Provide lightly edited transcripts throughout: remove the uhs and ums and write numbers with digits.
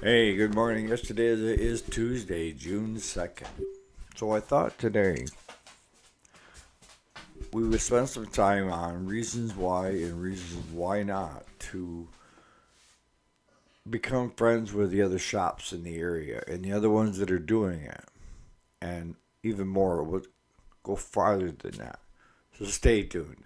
Hey, good morning. Yesterday is Tuesday, June 2nd. So I thought today we would spend some time on reasons why and reasons why not to become friends with the other shops in the area and the other ones that are doing it. And even more, we'll go farther than that. So stay tuned.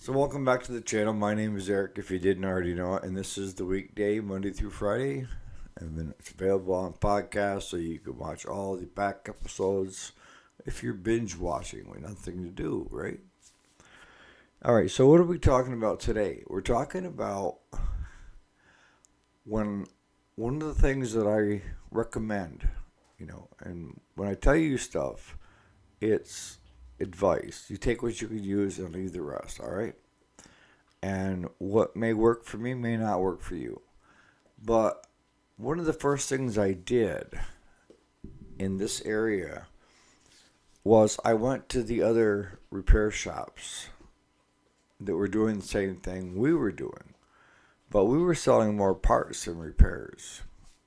So welcome back to the channel. My name is Eric, if you didn't already know it, and this is the weekday, Monday through Friday. And then it's available on podcast, so you can watch all the back episodes if you're binge watching with nothing to do, right? All right, so what are we talking about today? We're talking about when one of the things that I recommend, and when I tell you stuff, it's advice. You take what you can use and leave the rest, all right? And what may work for me may not work for you. But one of the first things I did in this area was I went to the other repair shops that were doing the same thing we were doing. But we were selling more parts than repairs.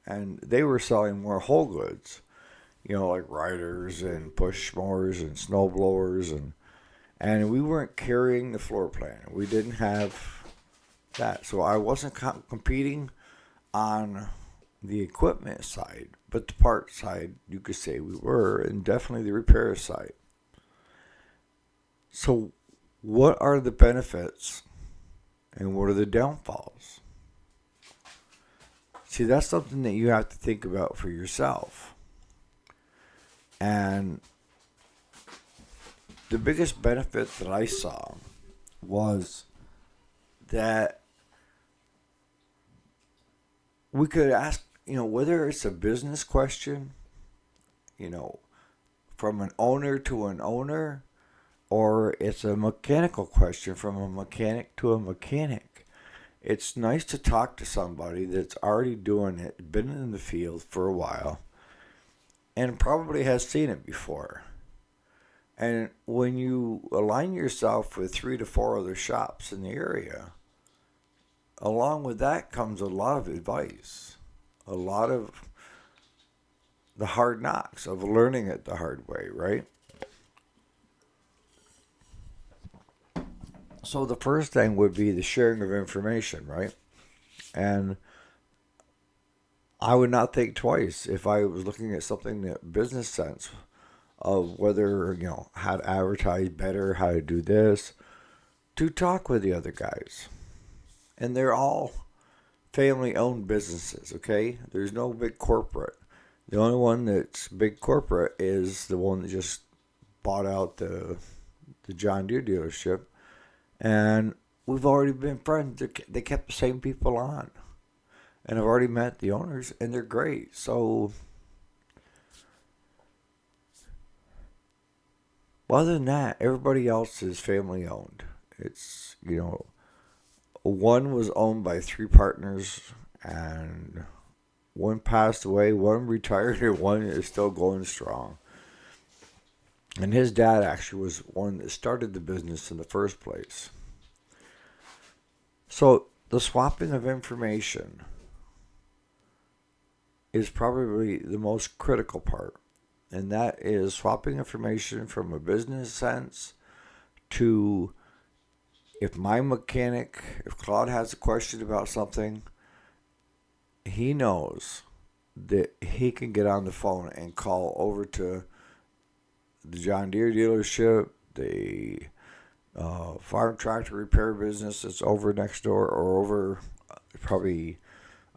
And they were selling more whole goods, like riders and push mowers and snow blowers and we weren't carrying the floor plan. We didn't have that. So I wasn't competing on the equipment side, but the part side, you could say we were, and definitely the repair side. So what are the benefits and what are the downfalls? See, that's something that you have to think about for yourself. And the biggest benefit that I saw was that we could ask, whether it's a business question, you know, from an owner to an owner, or it's a mechanical question from a mechanic to a mechanic. It's nice to talk to somebody that's already doing it, been in the field for a while, and probably has seen it before. And when you align yourself with 3 to 4 other shops in the area, along with that comes a lot of advice, a lot of the hard knocks of learning it the hard way, right? So the first thing would be the sharing of information, right? And I would not think twice if I was looking at something that business sense of whether, how to advertise better, how to do this, to talk with the other guys. And they're all family owned businesses, okay? There's no big corporate. The only one that's big corporate is the one that just bought out the John Deere dealership. And we've already been friends. They kept the same people on. And I've already met the owners, and they're great. So, other than that, everybody else is family owned. It's, one was owned by 3 partners, and one passed away, one retired, and one is still going strong. And his dad actually was one that started the business in the first place. So the swapping of information is probably the most critical part. And that is swapping information from a business sense to if my mechanic, if Claude has a question about something, he knows that he can get on the phone and call over to the John Deere dealership, the farm tractor repair business that's over next door or over probably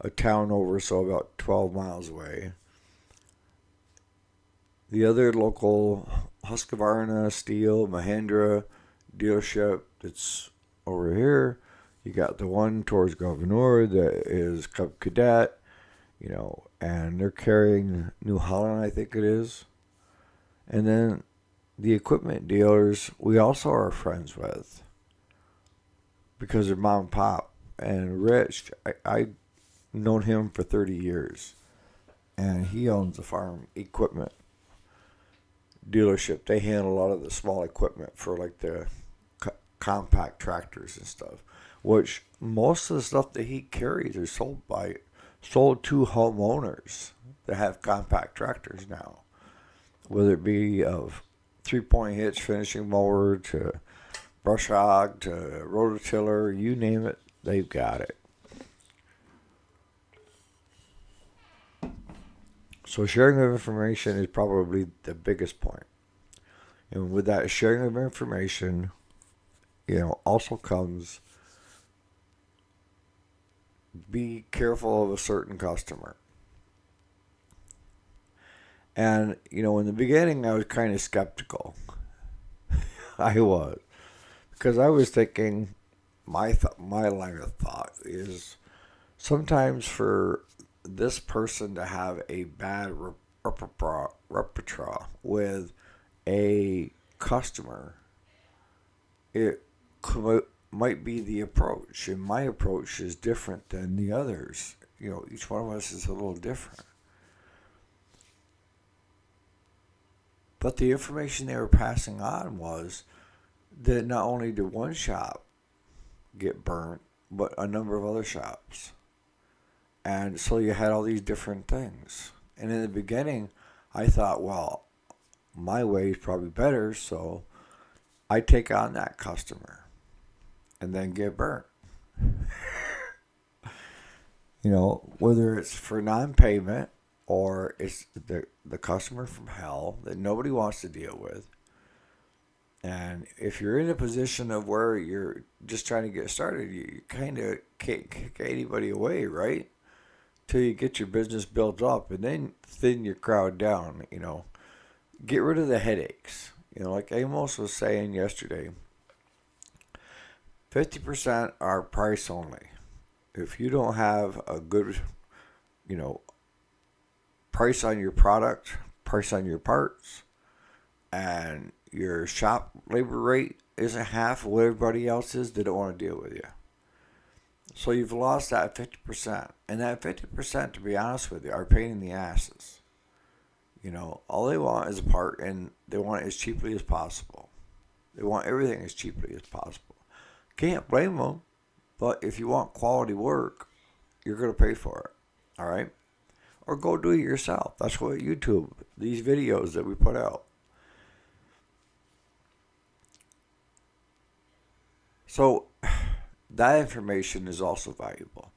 a town over, so about 12 miles away. The other local Husqvarna, Steel, Mahindra dealership that's over here. You got the one towards Governor that is Cub Cadet, and they're carrying New Holland, I think it is. And then the equipment dealers we also are friends with. because they're mom and pop. And Rich, I've known him for 30 years, and he owns a farm equipment dealership. They handle a lot of the small equipment for like the compact tractors and stuff, which most of the stuff that he carries are sold to homeowners that have compact tractors now, whether it be of 3-point hitch finishing mower to brush hog to rototiller, you name it, they've got it. So sharing of information is probably the biggest point. And with that sharing of information, also comes be careful of a certain customer. And, in the beginning, I was kind of skeptical. I was. Because I was thinking, my line of thought is sometimes for this person to have a bad repertoire with a customer, it might be the approach. And my approach is different than the others. Each one of us is a little different. But the information they were passing on was that not only did one shop get burnt, but a number of other shops. And so you had all these different things. And in the beginning, I thought, well, my way is probably better, so I take on that customer and then get burnt. Whether it's for non-payment or it's the customer from hell that nobody wants to deal with. And if you're in a position of where you're just trying to get started, you kind of can't kick anybody away, right? Till you get your business built up and then thin your crowd down, Get rid of the headaches. Like Amos was saying yesterday, 50% are price only. If you don't have a good, price on your product, price on your parts, and your shop labor rate isn't half of what everybody else is, they don't want to deal with you. So you've lost that 50%. And that 50%, to be honest with you, are pain in the asses. All they want is a part, and they want it as cheaply as possible. They want everything as cheaply as possible. Can't blame them, but if you want quality work, you're going to pay for it. All right? Or go do it yourself. That's what YouTube, these videos that we put out. So that information is also valuable.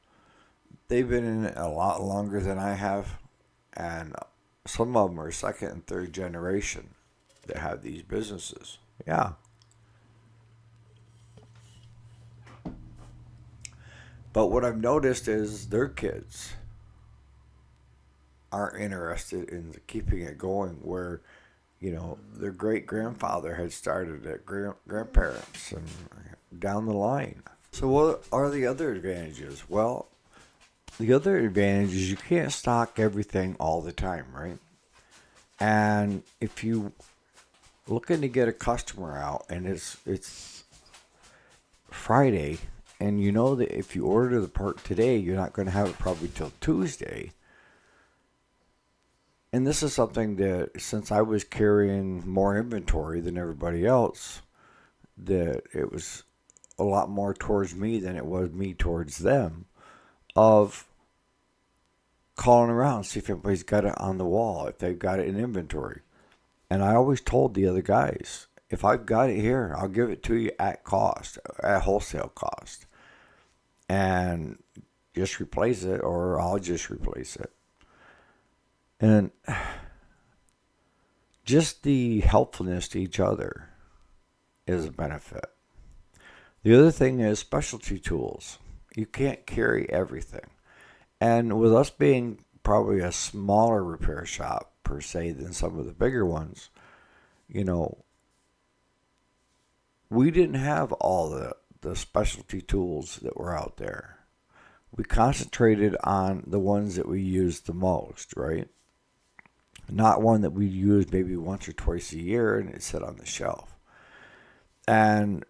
They've been in it a lot longer than I have, and some of them are second and third generation that have these businesses. Yeah. But what I've noticed is their kids aren't interested in keeping it going where, their great-grandfather had started it, grandparents, and down the line. So what are the other advantages? Well, the other advantage is you can't stock everything all the time, right? And if you looking to get a customer out and it's Friday, and you know that if you order the part today, you're not going to have it probably till Tuesday. And this is something that, since I was carrying more inventory than everybody else, that it was a lot more towards me than it was me towards them, of calling around, see if everybody's got it on the wall, if they've got it in inventory. And I always told the other guys, if I've got it here, I'll give it to you at cost, at wholesale cost. And just replace it, or I'll just replace it. And just the helpfulness to each other is a benefit. The other thing is specialty tools. You can't carry everything. And with us being probably a smaller repair shop, per se, than some of the bigger ones, we didn't have all the specialty tools that were out there. We concentrated on the ones that we used the most, right? Not one that we use maybe once or twice a year and it sit on the shelf. And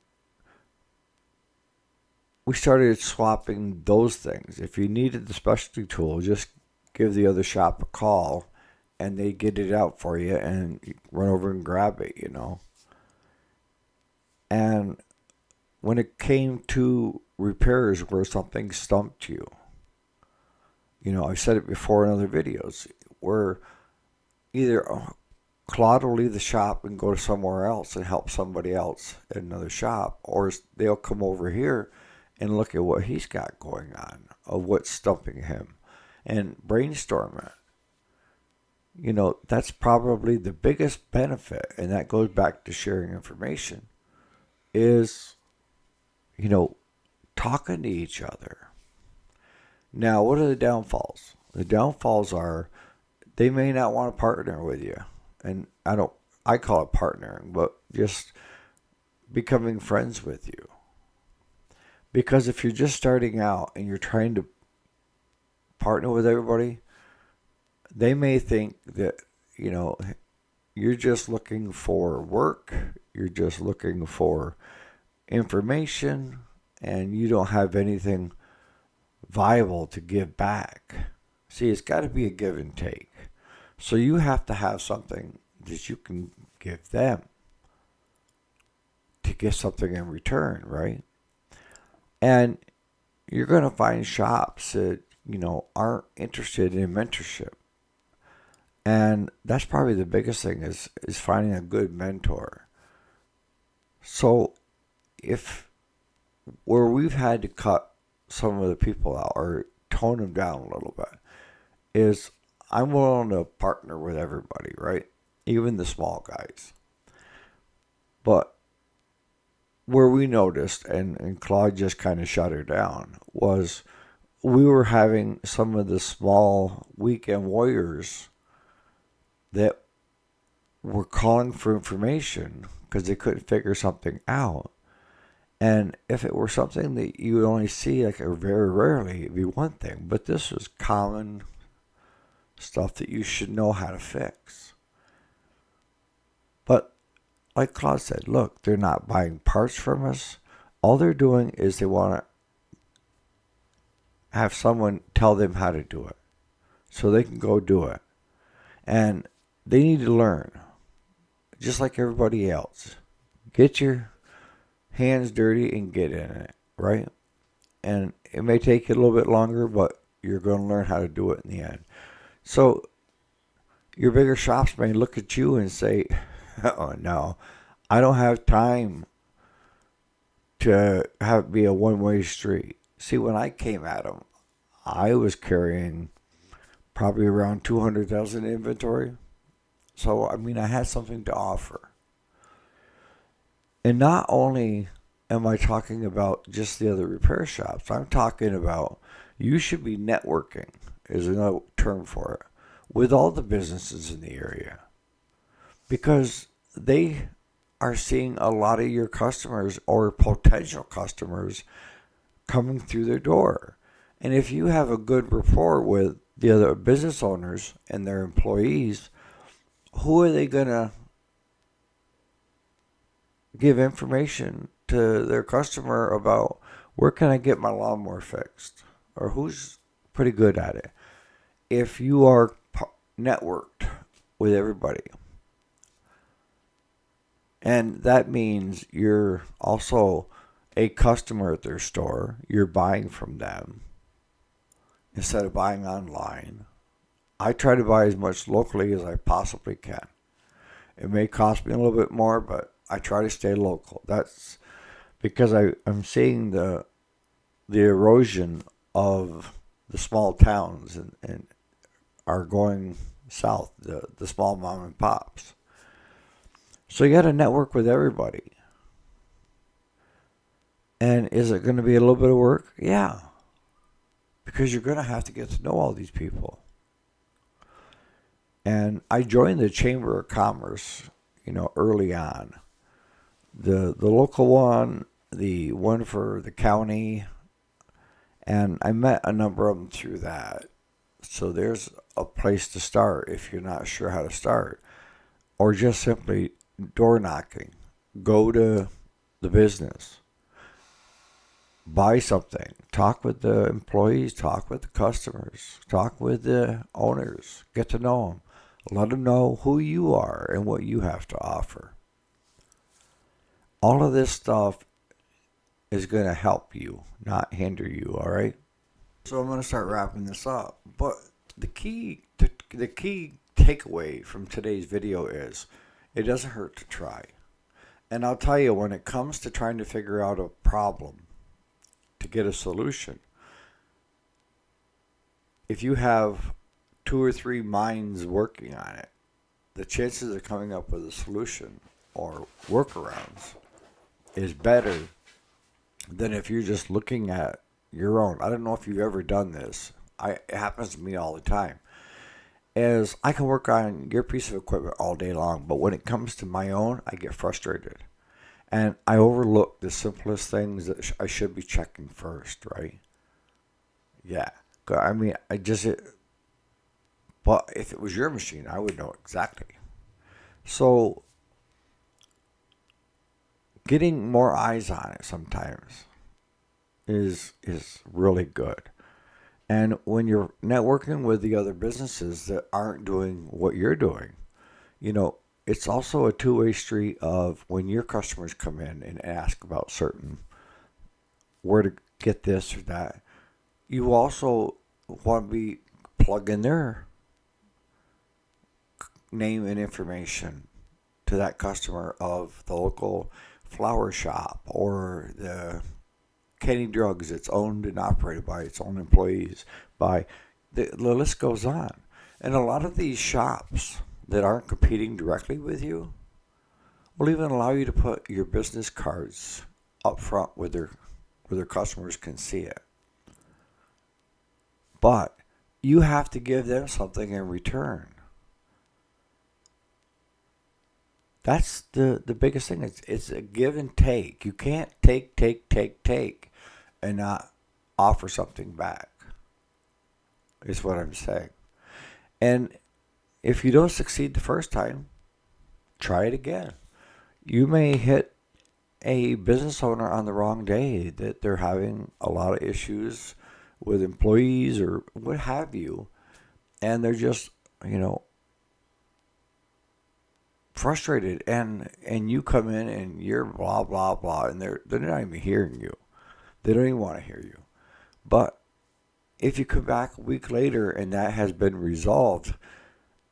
we started swapping those things. If you needed the specialty tool, just give the other shop a call and they get it out for you and you run over and grab it, And when it came to repairs where something stumped you, I've said it before in other videos, where either Claude will leave the shop and go to somewhere else and help somebody else in another shop, or they'll come over here and look at what he's got going on, of what's stumping him, and brainstorm it. That's probably the biggest benefit, and that goes back to sharing information, is, talking to each other. Now, what are the downfalls? The downfalls are they may not want to partner with you. And I call it partnering, but just becoming friends with you. Because if you're just starting out and you're trying to partner with everybody, they may think that, you're just looking for work, you're just looking for information, and you don't have anything viable to give back. See, it's got to be a give and take. So you have to have something that you can give them to get something in return, right? And you're going to find shops that, aren't interested in mentorship. And that's probably the biggest thing is finding a good mentor. So if where we've had to cut some of the people out or tone them down a little bit is I'm willing to partner with everybody, right? Even the small guys. But where we noticed, and Claude just kind of shut her down, was we were having some of the small weekend warriors that were calling for information because they couldn't figure something out. And if it were something that you would only see like very rarely, it'd be one thing. But this was common stuff that you should know how to fix. But like Claude said, look, they're not buying parts from us. All they're doing is they want to have someone tell them how to do it so they can go do it. And they need to learn, just like everybody else. Get your hands dirty and get in it, right? And it may take you a little bit longer, but you're going to learn how to do it in the end. So your bigger shops may look at you and say, oh no, I don't have time to have it be a one-way street. See, when I came at them, I was carrying probably around 200,000 inventory. So, I had something to offer. And not only am I talking about just the other repair shops, I'm talking about you should be networking, is another term for it, with all the businesses in the area. Because they are seeing a lot of your customers or potential customers coming through their door. And if you have a good rapport with the other business owners and their employees, who are they going to give information to their customer about where can I get my lawnmower fixed? Or who's pretty good at it? If you are networked with everybody. And that means you're also a customer at their store. You're buying from them instead of buying online. I try to buy as much locally as I possibly can. It may cost me a little bit more, but I try to stay local. That's because I'm seeing the erosion of the small towns and are going south, the small mom and pops. So you got to network with everybody. And is it going to be a little bit of work? Yeah. Because you're going to have to get to know all these people. And I joined the Chamber of Commerce, early on. The local one, the one for the county, and I met a number of them through that. So there's a place to start if you're not sure how to start. Or just simply door knocking. Go to the business. buy something. Talk with the employees, talk with the customers, talk with the owners, get to know them. Let them know who you are and what you have to offer. All of this stuff is going to help you, not hinder you, all right? So I'm going to start wrapping this up. But the key takeaway from today's video is it doesn't hurt to try. And I'll tell you, when it comes to trying to figure out a problem to get a solution, if you have 2 or 3 minds working on it, the chances of coming up with a solution or workarounds is better than if you're just looking at your own. I don't know if you've ever done this. It happens to me all the time. As I can work on your piece of equipment all day long, but when it comes to my own, I get frustrated. And I overlook the simplest things that I should be checking first, right? Yeah. I mean, but if it was your machine, I would know exactly. So, getting more eyes on it sometimes is really good. And when you're networking with the other businesses that aren't doing what you're doing, it's also a two-way street of when your customers come in and ask about where to get this or that, you also want to be plug in their name and information to that customer of the local flower shop or the Kenny Drugs that's owned and operated by its own employees. The list goes on. And a lot of these shops that aren't competing directly with you will even allow you to put your business cards up front where their customers can see it. But you have to give them something in return. That's the biggest thing. It's a give and take. You can't take, and not offer something back, is what I'm saying. And if you don't succeed the first time, try it again. You may hit a business owner on the wrong day, that they're having a lot of issues with employees or what have you, and they're just, frustrated, and you come in and you're blah blah blah, and they're not even hearing you. They don't even want to hear you. But if you come back a week later and that has been resolved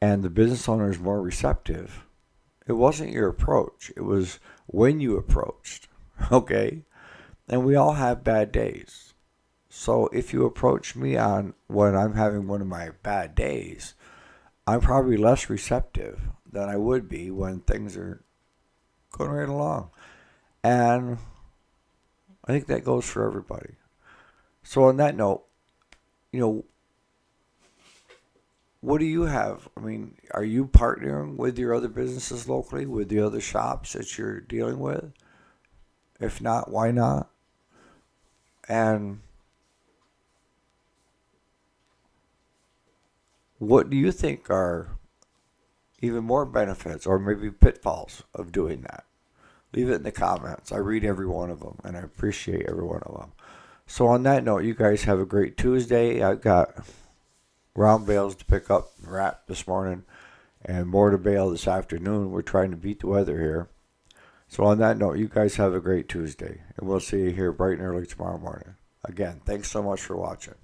and the business owner is more receptive, it wasn't your approach. It was when you approached. Okay? And we all have bad days. So if you approach me on when I'm having one of my bad days, I'm probably less receptive than I would be when things are going right along. And I think that goes for everybody. So on that note, what do you have? I mean, are you partnering with your other businesses locally, with the other shops that you're dealing with? If not, why not? And what do you think are even more benefits or maybe pitfalls of doing that? Leave it in the comments. I read every one of them, and I appreciate every one of them. So on that note, you guys have a great Tuesday. I've got round bales to pick up and wrap this morning, and more to bale this afternoon. We're trying to beat the weather here. So on that note, you guys have a great Tuesday, and we'll see you here bright and early tomorrow morning. Again, thanks so much for watching.